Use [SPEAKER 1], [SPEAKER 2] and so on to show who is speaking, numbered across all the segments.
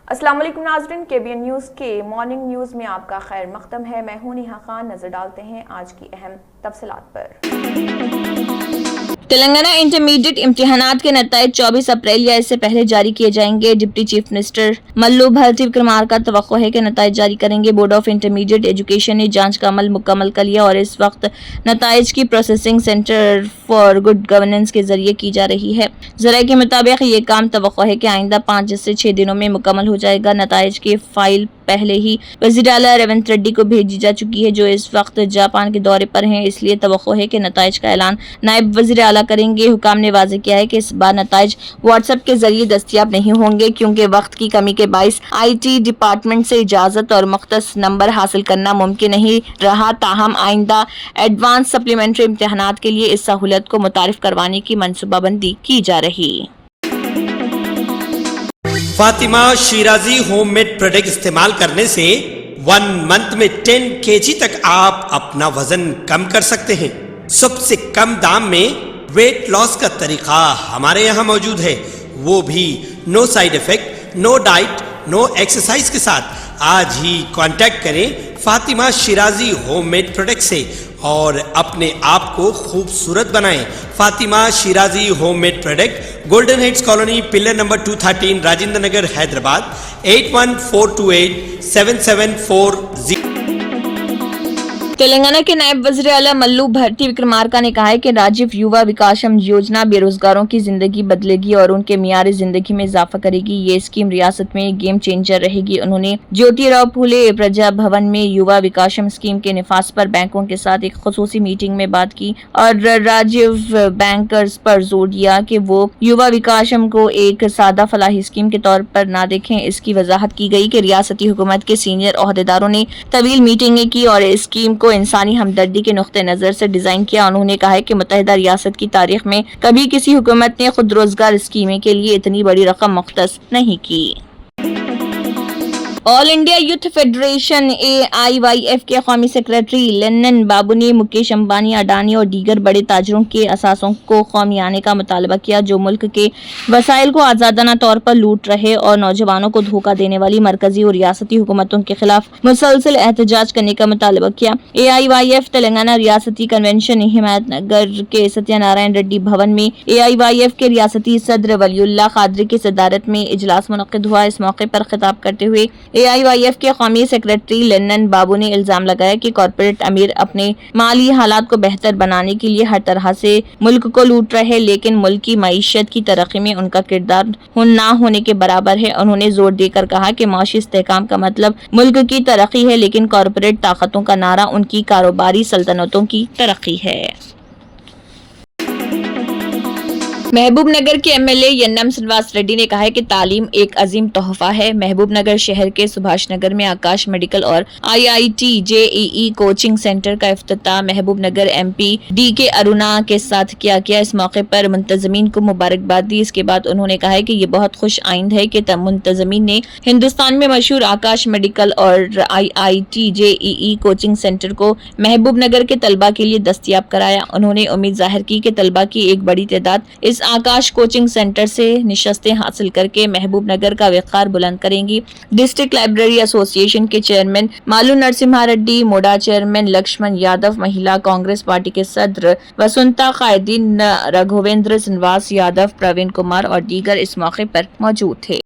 [SPEAKER 1] السلام علیکم ناظرین، KBN نیوز کے مارننگ نیوز میں آپ کا خیر مقدم ہے۔ میں ہوں نیہا خان۔ نظر ڈالتے ہیں آج کی اہم تفصیلات پر۔
[SPEAKER 2] تلنگانہ انٹرمیڈیٹ امتحانات کے نتائج 24 اپریل یا اس سے پہلے جاری کیے جائیں گے۔ ڈپٹی چیف منسٹر ملو بھرتی وکرمارکا توقع ہے کہ نتائج جاری کریں گے۔ بورڈ آف انٹرمیڈیٹ ایجوکیشن نے جانچ کا عمل مکمل کر لیا اور اس وقت نتائج کی processing centre for good governance کے ذریعے کی جا رہی ہے۔ ذرائع کے مطابق یہ کام توقع ہے کہ آئندہ 5 سے 6 دنوں میں مکمل ہو جائے گا۔ نتائج کی فائل پہلے ہی وزیر اعلیٰ ریونت ریڈی کو بھیجی جا چکی ہے، جو اس وقت جاپان کے دورے پر ہیں، اس لیے توقع ہے کہ نتائج کا اعلان نائب وزیر اعلیٰ کریں گے۔ حکام نے واضح کیا ہے کہ اس بار نتائج واٹس ایپ کے ذریعے دستیاب نہیں ہوں گے، کیونکہ وقت کی کمی کے باعث IT ڈپارٹمنٹ سے اجازت اور مختص نمبر حاصل کرنا ممکن نہیں رہا۔ تاہم آئندہ ایڈوانس سپلیمنٹری امتحانات کے لیے اس سہولت کو متعارف کروانے کی منصوبہ بندی کی جا رہی۔
[SPEAKER 3] Fatima Shirazi home made product استعمال کرنے سے 1 منتھ میں 10 kg تک آپ اپنا وزن کم کر سکتے ہیں۔ سب سے کم دام میں ویٹ لاس کا طریقہ ہمارے یہاں موجود ہے، وہ بھی no side effect, no diet, no exercise کے ساتھ۔ آج ہی کانٹیکٹ کریں Fatima Shirazi home made product سے اور اپنے آپ کو خوبصورت بنائیں۔ Fatima Shirazi home made product, golden heights colony, pillar number 213، Rajendra Nagar, Hyderabad, 81428774
[SPEAKER 2] Telangana کے نائب وزیر اعلیٰ ملو بھرتی وکرمارکا نے کہا ہے کہ راجیو یووا وکاشم یوجنا بے روزگاروں کی زندگی بدلے گی اور ان کے معیار زندگی میں اضافہ کرے گی۔ یہ اسکیم ریاست میں گیم چینجر رہے گی۔ انہوں نے جیوتی راؤ پھولے پرجا بھون میں یووا وکاشم اسکیم کے نفاذ پر بینکوں کے ساتھ ایک خصوصی میٹنگ میں بات کی اور راجیو بینکرز پر زور دیا کہ وہ یووا وکاشم کو ایک سادہ فلاحی اسکیم کے طور پر نہ دیکھیں۔ اس کی وضاحت کی گئی کہ ریاستی حکومت کے سینئر عہدیداروں نے طویل میٹنگیں کی اور اسکیم کو انسانی ہمدردی کے نقطہ نظر سے ڈیزائن کیا۔ انہوں نے کہا ہے کہ متحدہ ریاست کی تاریخ میں کبھی کسی حکومت نے خود روزگار اسکیمیں کے لیے اتنی بڑی رقم مختص نہیں کی۔ آل انڈیا یوتھ فیڈریشن AIYF کے قومی سیکریٹری لنن بابو نے مکیش امبانی، اڈانی اور دیگر بڑے تاجروں کے اثاثوں کو قومی آنے کا مطالبہ کیا، جو ملک کے وسائل کو آزادانہ طور پر لوٹ رہے اور نوجوانوں کو دھوکہ دینے والی مرکزی اور ریاستی حکومتوں کے خلاف مسلسل احتجاج کرنے کا مطالبہ کیا۔ AIYF تلنگانہ ریاستی کنونشن حمایت نگر کے ستیہ نارائن ریڈی بھون میں AIYF کے ریاستی صدر ولی اللہ قادری کی صدارت میں اجلاس منعقد ہوا۔ اس موقع پر خطاب کرتے ہوئے AIYF کے قومی سیکریٹری لنن بابو نے الزام لگایا کہ کارپوریٹ امیر اپنے مالی حالات کو بہتر بنانے کے لیے ہر طرح سے ملک کو لوٹ رہے، لیکن ملک کی معیشت کی ترقی میں ان کا کردار نہ ہونے کے برابر ہے۔ انہوں نے زور دے کر کہا کہ معاشی استحکام کا مطلب ملک کی ترقی ہے، لیکن کارپوریٹ طاقتوں کا نعرہ ان کی کاروباری سلطنتوں کی ترقی ہے۔ محبوب نگر کے MLA ینم سنواس ریڈی نے کہا ہے کہ تعلیم ایک عظیم تحفہ ہے۔ محبوب نگر شہر کے سبھاش نگر میں آکاش میڈیکل اور IIT JEE کوچنگ سینٹر کا افتتاح محبوب نگر MP DK ارونا کے ساتھ کیا گیا۔ اس موقع پر منتظمین کو مبارکباد دی۔ اس کے بعد انہوں نے کہا ہے کہ یہ بہت خوش آئند ہے کہ منتظمین نے ہندوستان میں مشہور آکاش میڈیکل اور IIT JEE کوچنگ سینٹر کو محبوب نگر کے طلبہ کے لیے دستیاب کرایا۔ انہوں نے امید ظاہر کی کہ طلبہ کی ایک بڑی تعداد اس آکاش کوچنگ سینٹر سے نشستیں حاصل کر کے محبوب نگر کا وقار بلند کریں گی۔ ڈسٹرکٹ لائبریری ایسوسی ایشن کے chairman Malu Narasimha Reddy, Muda chairman Lakshman Yadav, Mahila Congress party کے صدر وسنتا، قائدین رگھویندر سنواس یادو، پروین کمار اور دیگر اس موقع پر موجود تھے۔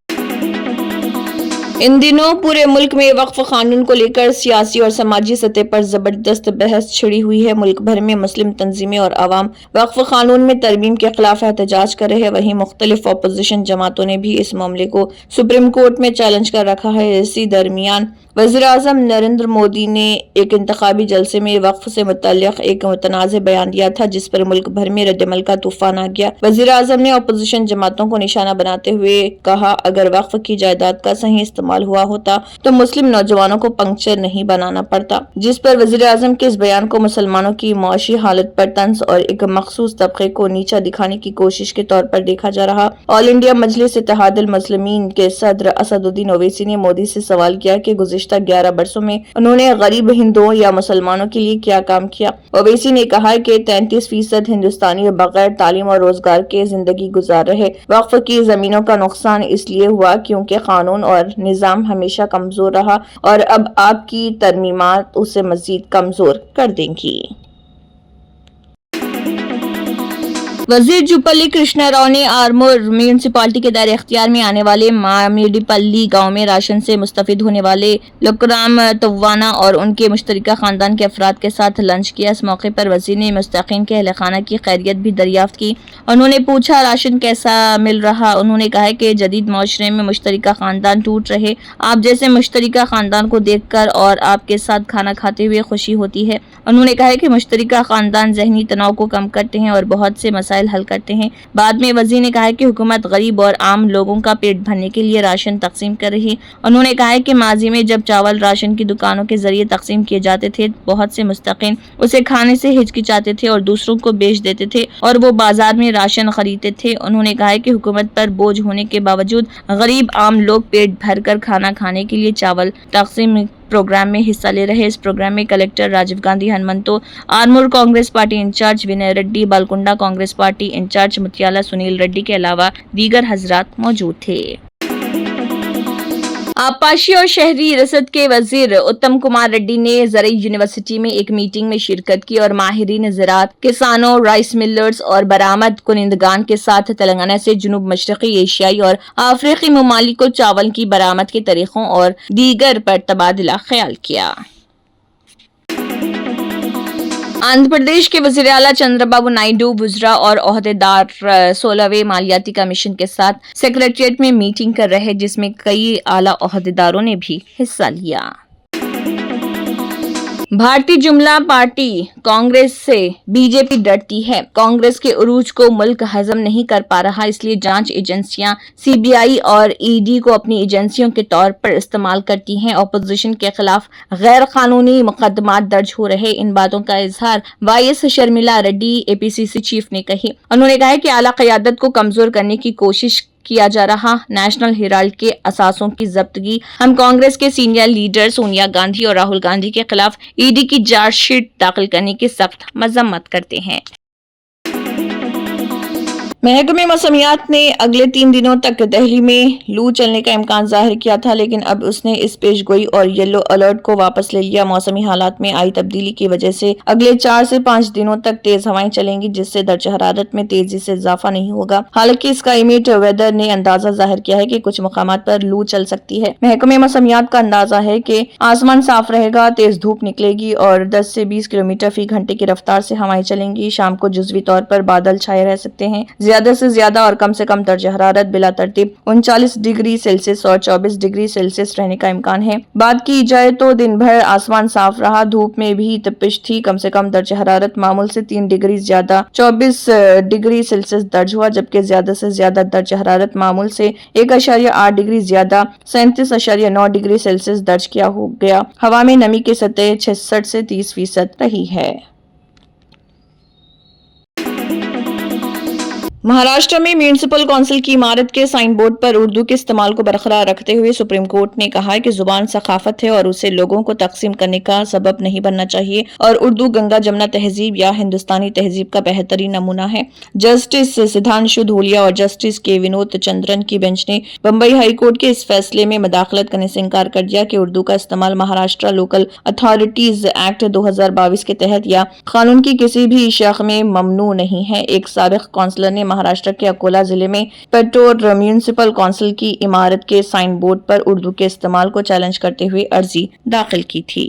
[SPEAKER 2] ان دنوں پورے ملک میں وقف قانون کو لے کر سیاسی اور سماجی سطح پر زبردست بحث چھڑی ہوئی ہے۔ ملک بھر میں مسلم تنظیمیں اور عوام وقف قانون میں ترمیم کے خلاف احتجاج کر رہے ہیں۔ وہیں مختلف اپوزیشن جماعتوں نے بھی اس معاملے کو سپریم کورٹ میں چیلنج کر رکھا ہے۔ اسی درمیان وزیر اعظم نریندر مودی نے ایک انتخابی جلسے میں وقف سے متعلق ایک متنازع بیان دیا تھا، جس پر ملک بھر میں رد عمل کا طوفان آ گیا۔ وزیر اعظم نے اپوزیشن جماعتوں کو نشانہ بناتے ہوئے کہا، اگر وقف کی جائیداد کا صحیح استعمال استعمال ہوا ہوتا تو مسلم نوجوانوں کو پنکچر نہیں بنانا پڑتا، جس پر وزیر اعظم کے اس بیان کو مسلمانوں کی معاشی حالت پر طنز اور ایک مخصوص طبقے کو نیچا دکھانے کی کوشش کے طور پر دیکھا جا رہا۔ آل انڈیا مجلس اتحاد المسلمین کے صدر اسد الدین اویسی نے مودی سے سوال کیا کہ گزشتہ 11 برسوں میں انہوں نے غریب ہندوؤں یا مسلمانوں کے لیے کیا کام کیا۔ اویسی نے کہا کہ 33% ہندوستانی بغیر تعلیم اور روزگار کے زندگی گزار رہے۔ وقف کی زمینوں کا نقصان اس لیے ہوا کیونکہ قانون اور نظام ہمیشہ کمزور رہا اور اب آپ کی ترمیمات اسے مزید کمزور کر دیں گی۔ وزیر جوپلی کرشنا راؤ نے آرمور میونسپلٹی کے دائرہ اختیار میں آنے والے مامیڈیپلی گاؤں میں راشن سے مستفید ہونے والے لکرام توانا اور ان کے مشترکہ خاندان کے افراد کے ساتھ لنچ کیا۔ اس موقع پر وزیر نے مستحقین کے اہل خانہ کی خیریت بھی دریافت کی۔ انہوں نے پوچھا راشن کیسا مل رہا۔ انہوں نے کہا کہ جدید معاشرے میں مشترکہ خاندان ٹوٹ رہے، آپ جیسے مشترکہ خاندان کو دیکھ کر اور آپ کے ساتھ کھانا کھاتے ہوئے خوشی ہوتی ہے۔ انہوں نے کہا کہ مشترکہ خاندان ذہنی تناؤ کو کم کرتے ہیں اور بہت سے مسائل حل کرتے ہیں۔ بعد میں وزیر نے کہا کہ حکومت غریب اور عام لوگوں کا پیٹ بھرنے کے لیے راشن تقسیم کر رہی۔ انہوں نے کہا کہ ماضی میں جب چاول راشن کی دکانوں کے ذریعے تقسیم کیے جاتے تھے، بہت سے مستحقین اسے کھانے سے ہچکچاتے تھے اور دوسروں کو بیچ دیتے تھے اور وہ بازار میں راشن خریدتے تھے۔ انہوں نے کہا کہ حکومت پر بوجھ ہونے کے باوجود غریب عام لوگ پیٹ بھر کر کھانا کھانے کے لیے چاول تقسیم پروگرام میں حصہ لے رہے۔ اس پروگرام میں collector Rajiv Gandhi Hanmanthu, Armoor Congress party incharge Vinay Reddy, Balkonda Congress party incharge Muthyala Sunil Reddy کے علاوہ دیگر حضرات موجود تھے۔ آبپاشی اور شہری رسد کے وزیر اتم کمار ریڈی نے زرعی یونیورسٹی میں ایک میٹنگ میں شرکت کی اور ماہرین زراعت، کسانوں، رائس ملرز اور برآمد کنندگان کے ساتھ تلنگانہ سے جنوب مشرقی ایشیائی اور افریقی ممالک کو چاول کی برآمد کے طریقوں اور دیگر پر تبادلہ خیال کیا۔ آندھرا پردیش کے وزیر اعلیٰ چندرا بابو نائیڈو وزراء اور عہدیدار 16ویں مالیاتی کمیشن کے ساتھ سیکریٹریٹ میں میٹنگ کر رہے، جس میں کئی اعلیٰ عہدیداروں نے بھی حصہ لیا۔ بھارتی جنتا پارٹی کانگریس سے بی جے پی ڈرتی ہے۔ کانگریس کے عروج کو ملک ہضم نہیں کر پا رہا، اس لیے جانچ ایجنسیاں سی بی آئی اور ای ڈی کو اپنی ایجنسیوں کے طور پر استعمال کرتی ہیں۔ اپوزیشن کے خلاف غیر قانونی مقدمات درج ہو رہے، ان باتوں کا اظہار وائی ایس شرمیلا ریڈی اے پی سی سی چیف نے کہی۔ انہوں نے کہا کہ اعلیٰ قیادت کو کمزور کرنے کی کوشش کیا جا رہا۔ نیشنل ہیرالڈ کے اثاثوں کی ضبطگی، ہم کانگریس کے سینئر لیڈر سونیا گاندھی اور راہل گاندھی کے خلاف ای ڈی کی چارج شیٹ داخل کرنے کی سخت مذمت کرتے ہیں۔ محکمہ موسمیات نے اگلے 3 دنوں تک دہلی میں لو چلنے کا امکان ظاہر کیا تھا، لیکن اب اس نے اس پیش گوئی اور یلو الرٹ کو واپس لے لیا۔ موسمی حالات میں آئی تبدیلی کی وجہ سے اگلے 4 سے 5 دنوں تک تیز ہوائیں چلیں گی، جس سے درجہ حرارت میں تیزی سے اضافہ نہیں ہوگا۔ حالانکہ اسکائیمیٹ ویدر نے اندازہ ظاہر کیا ہے کہ کچھ مقامات پر لو چل سکتی ہے۔ محکمہ موسمیات کا اندازہ ہے کہ آسمان صاف رہے گا، تیز دھوپ نکلے گی اور 10 سے 20 کلومیٹر فی گھنٹے کی رفتار سے ہوائیں چلیں گی۔ شام کو جزوی طور پر بادل چھائے رہ سکتے ہیں۔ زیادہ سے زیادہ اور کم سے کم درجہ حرارت بلا ترتیب 39 ڈگری سیلسیس اور 24 ڈگری سیلسیس رہنے کا امکان ہے۔ بات کی جائے تو دن بھر آسمان صاف رہا، دھوپ میں بھی تپش تھی۔ کم سے کم درجہ حرارت معمول سے 3 ڈگری زیادہ 24 ڈگری سیلسیس درج ہوا، جبکہ زیادہ سے زیادہ درجہ حرارت معمول سے 1.8 ڈگری زیادہ 37.9 ڈگری سیلسیس درج کیا ہو گیا۔ ہوا میں نمی کی سطح 66 سے 30% رہی ہے۔ مہاراشٹر میں میونسپل کونسل کی عمارت کے سائن بورڈ پر اردو کے استعمال کو برقرار رکھتے ہوئے سپریم کورٹ نے کہا کہ زبان ثقافت ہے اور اسے لوگوں کو تقسیم کرنے کا سبب نہیں بننا چاہیے، اور اردو گنگا جمنا تہذیب یا ہندوستانی تہذیب کا بہترین نمونہ ہے۔ جسٹس سدھانشو دھولیا اور جسٹس کے ونود چندرن کی بینچ نے بمبئی ہائی کورٹ کے اس فیصلے میں مداخلت کرنے سے انکار کر دیا کہ اردو کا استعمال مہاراشٹر لوکل اتھارٹیز ایکٹ 2022 کے تحت یا قانون کی کسی بھی شق میں ممنوع نہیں ہے۔ ایک سابق کونسلر نے مہاراشٹر کے اکولا ضلع میں پیٹور میونسپل کونسل کی عمارت کے سائن بورڈ پر اردو کے استعمال کو چیلنج کرتے ہوئے عرضی داخل کی تھی۔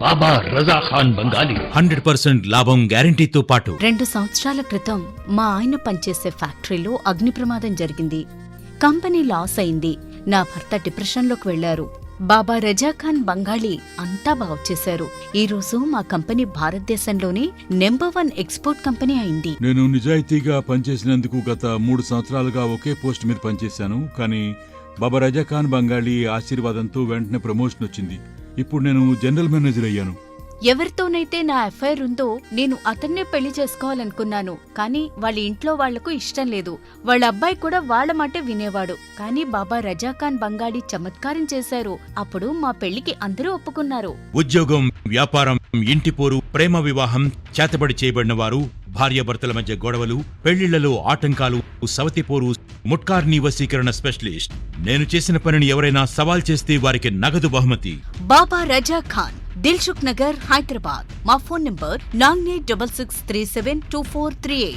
[SPEAKER 4] బాబా రజా ఖాన్ బంగాలి 100% లాభం గ్యారెంటీతో పాటు
[SPEAKER 5] 2 సంవత్సరాల క్రితం మా ఆయన పనిచేసే ఫ్యాక్టరీలో అగ్ని ప్రమాదం జరిగింది. కంపెనీ లాస్ అయింది. నా భర్త డిప్రెషన్లోకి వెళ్లారు. బాబా రజా ఖాన్ బంగాళీ అంతా బాగు చేశారు. ఈ రోజు మా కంపెనీ భారతదేశంలోనే నెంబర్ 1 ఎక్స్పోర్ట్ కంపెనీ అయింది.
[SPEAKER 6] నేను నిజాయితీగా పనిచేసినందుకు గత 3 సంవత్సరాలుగా ఒకే పోస్ట్ మీద పనిచేశాను. కానీ బాబా రజా ఖాన్ బంగాళీ ఆశీర్వాదంతో వెంటనే ప్రమోషన్ వచ్చింది. ఇప్పుడు నేను జనరల్ మేనేజర్ అయ్యాను.
[SPEAKER 5] ఎవరితోనైతే నా అఫైర్ ఉందో నేను అతన్నే పెళ్లి చేసుకోవాలనుకున్నాను. కానీ వాళ్ళ ఇంట్లో వాళ్లకు ఇష్టం లేదు. వాళ్ళ అబ్బాయి కూడా వాళ్ళ మాటే వినేవాడు. కానీ బాబా రజా ఖాన్ బంగాళీ చమత్కారం చేశారు. అప్పుడు మా పెళ్లికి అందరూ ఒప్పుకున్నారు.
[SPEAKER 4] ఉద్యోగం, వ్యాపారం, ఇంటి పోరు, ప్రేమ వివాహం, చేతబడి చేయబడిన వారు, భార్యాభర్తల మధ్య గొడవలు, పెళ్లిళ్లలో ఆటంకాలు, సవతి పోరు, ముట్కార్నీ వశీకరణ స్పెషలిస్ట్. నేను చేసిన పనిని ఎవరైనా సవాల్ చేస్తే వారికి నగదు బహుమతి.
[SPEAKER 5] బాబా రజా ఖాన్, దిల్సుఖ్ నగర్, హైదరాబాద్. మా phone number 9866372438.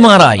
[SPEAKER 7] MRI,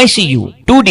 [SPEAKER 7] ICU, 2D